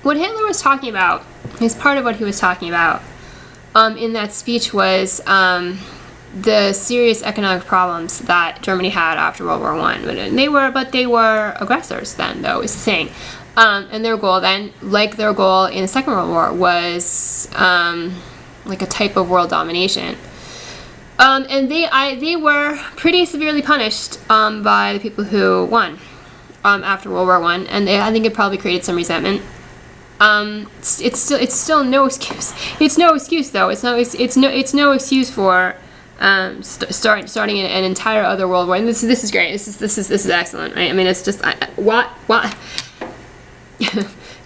what Hitler was talking about, is part of what he was talking about in that speech was the serious economic problems that Germany had after World War I. But they were aggressors then, though, is the thing. And their goal then, like their goal in the Second World War, was like a type of world domination. And they were pretty severely punished by the people who won after World War I, and I think it probably created some resentment. It's still no excuse. It's no excuse though. It's no excuse for starting an entire other world war. And this is great. This is excellent, right? I mean, it's just what.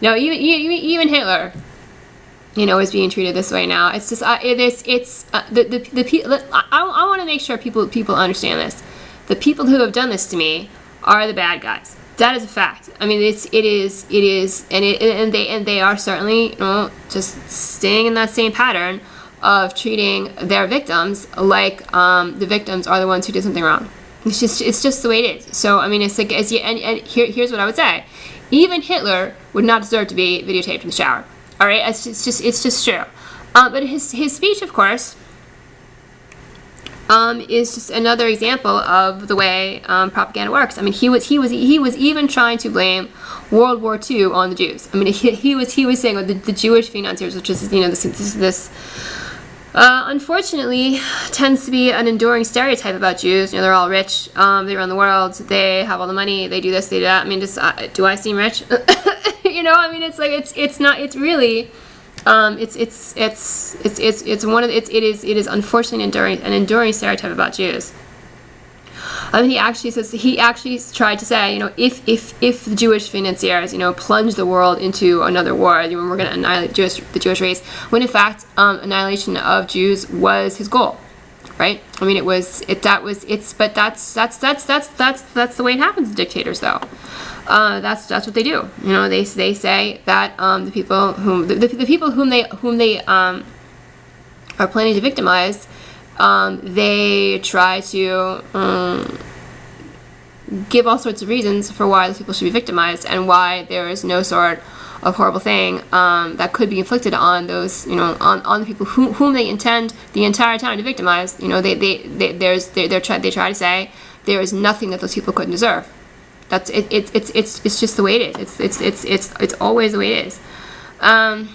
No, even Hitler, is being treated this way now. It's just the people. I want to make sure people understand this. The people who have done this to me are the bad guys. That is a fact. I mean, it is, and they are certainly just staying in that same pattern of treating their victims like the victims are the ones who did something wrong. It's just the way it is. So I mean, it's like here's what I would say. Even Hitler would not deserve to be videotaped in the shower. All right, it's just true. But his speech, of course, is just another example of the way propaganda works. I mean, he was even trying to blame World War II on the Jews. I mean, he was saying the Jewish financiers, which is this unfortunately tends to be an enduring stereotype about Jews. They're all rich, they run the world, they have all the money, they do this, they do that. I mean, just do I seem rich? I mean, it's like it's not. It's really. It's one of it is unfortunately an enduring stereotype about Jews. I mean, he actually tried to say, if the Jewish financiers, plunge the world into another war, we're going to annihilate the Jewish race, when in fact, annihilation of Jews was his goal, right? I mean, but that's the way it happens to dictators, though. That's what they do. They say that the people whom they are planning to victimize, they try to give all sorts of reasons for why those people should be victimized and why there is no sort of horrible thing that could be inflicted on those, on the people whom they intend the entire time to victimize. They try to say there is nothing that those people couldn't deserve. That's it. It's just the way it is. It's always the way it is. I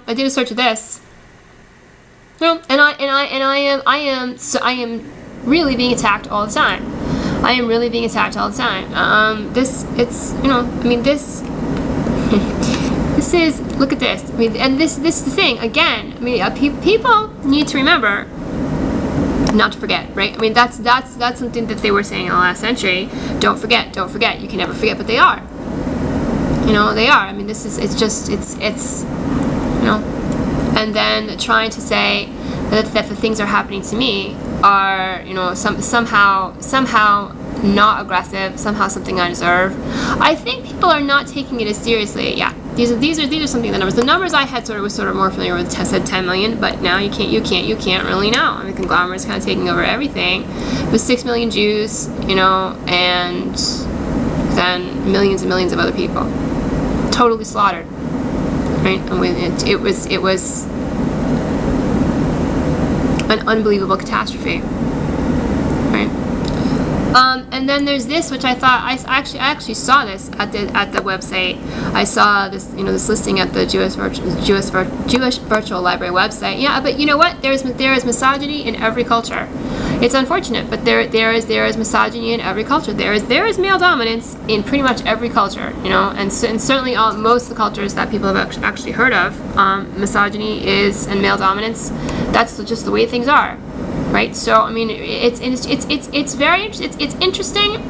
did a search of this. And I am really being attacked all the time. I am really being attacked all the time. This is, look at this. I mean, and this is the thing again. I mean, people need to remember not to forget, right? I mean, that's something that they were saying in the last century. Don't forget. You can never forget, but they are. They are. I mean, it's and then trying to say that the things that are happening to me are, somehow not aggressive, somehow something I deserve. I think people are not taking it as seriously. Yeah, these are something, the numbers. The numbers I had was sort of more familiar with, said 10 million, but now you can't really know. I mean, the conglomerate's kind of taking over everything. With 6 million Jews, and then millions and millions of other people, totally slaughtered. Right? And it was an unbelievable catastrophe. Right? And then there's this, which I thought I actually saw this at the website. I saw this this listing at the Jewish Virtual Library website. Yeah, but you know what? There is misogyny in every culture. It's unfortunate, but there is misogyny in every culture. There is male dominance in pretty much every culture, and certainly most of the cultures that people have actually heard of, misogyny and male dominance. That's just the way things are, right? So I mean, it's interesting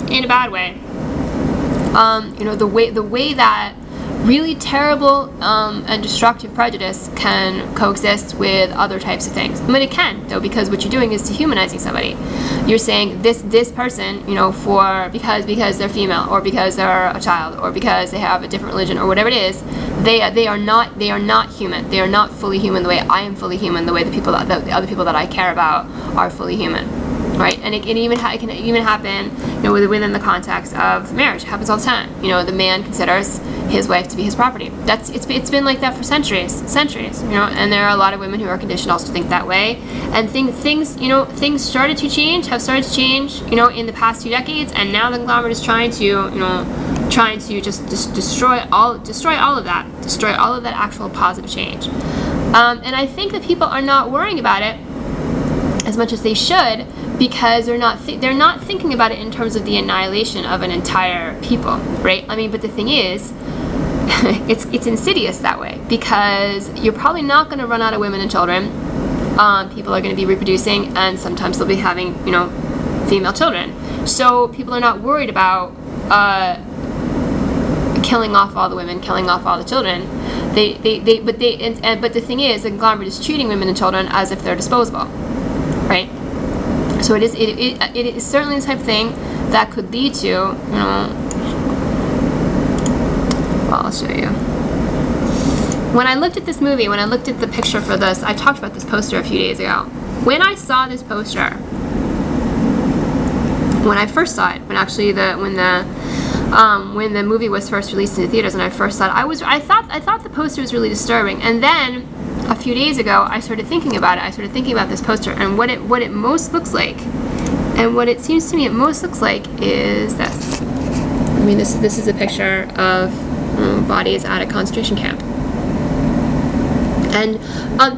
in a bad way. The way that really terrible and destructive prejudice can coexist with other types of things. I mean, it can, though, because what you're doing is dehumanizing somebody. You're saying this person, because they're female, or because they're a child, or because they have a different religion, or whatever it is, they are not human. They are not fully human the way I am fully human. The way the other people that I care about are fully human. right? And it can even happen, you know, within the context of marriage. It happens all the time. You know, the man considers his wife to be his property. It's been like that for centuries, you know. And there are a lot of women who are conditioned also to think that way. And things have started to change, you know, in the past 2 decades. And now the conglomerate is trying to just destroy all of that actual positive change. And I think that people are not worrying about it as much as they should, because they're not thinking about it in terms of the annihilation of an entire people, right? I mean, but the thing is, it's insidious that way, because you're probably not going to run out of women and children. People are going to be reproducing, and sometimes they'll be having, you know, female children. So people are not worried about killing off all the women, killing off all the children. But the thing is, the conglomerate is treating women and children as if they're disposable, right? So it is certainly the type of thing that could lead to, you know, well, I'll show you. When I looked at this movie, when I looked at the picture for this, I talked about this poster a few days ago. When I saw this poster, when I first saw it, when the movie was first released in the theaters, and I first saw it, I thought the poster was really disturbing. And then a few days ago, I started thinking about it. I started thinking about this poster and what it most looks like, and what it seems to me it most looks like is this. I mean, this is a picture of bodies at a concentration camp. And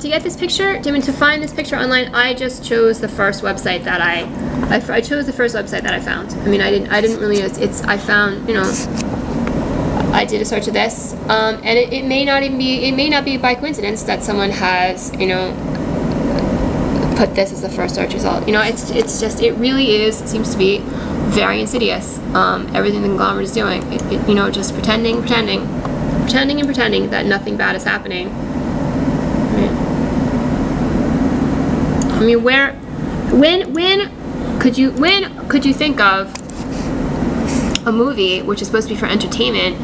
to get this picture, to find this picture online, I just chose the first website that I chose the first website that I found. I mean, I didn't really. I found, you know, I did a search of this, and it may not be by coincidence that someone has, you know, put this as the first search result. You know, it seems to be very insidious. Everything the conglomerate is doing, you know, just pretending that nothing bad is happening. Right? I mean, when could you think of a movie which is supposed to be for entertainment,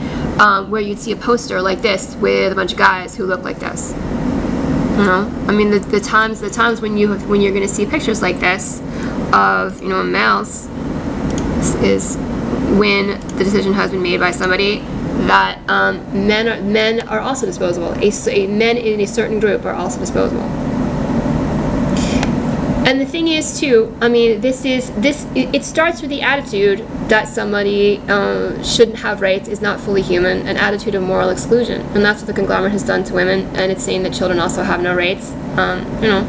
where you'd see a poster like this with a bunch of guys who look like this? You know, I mean, the times when you're going to see pictures like this of, you know, males is when the decision has been made by somebody that men are also disposable. Men in a certain group are also disposable. And the thing is, too, I mean, it starts with the attitude that somebody shouldn't have rights, is not fully human, an attitude of moral exclusion. And that's what the conglomerate has done to women, and it's saying that children also have no rights. You know,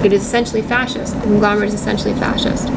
it is essentially fascist. The conglomerate is essentially fascist.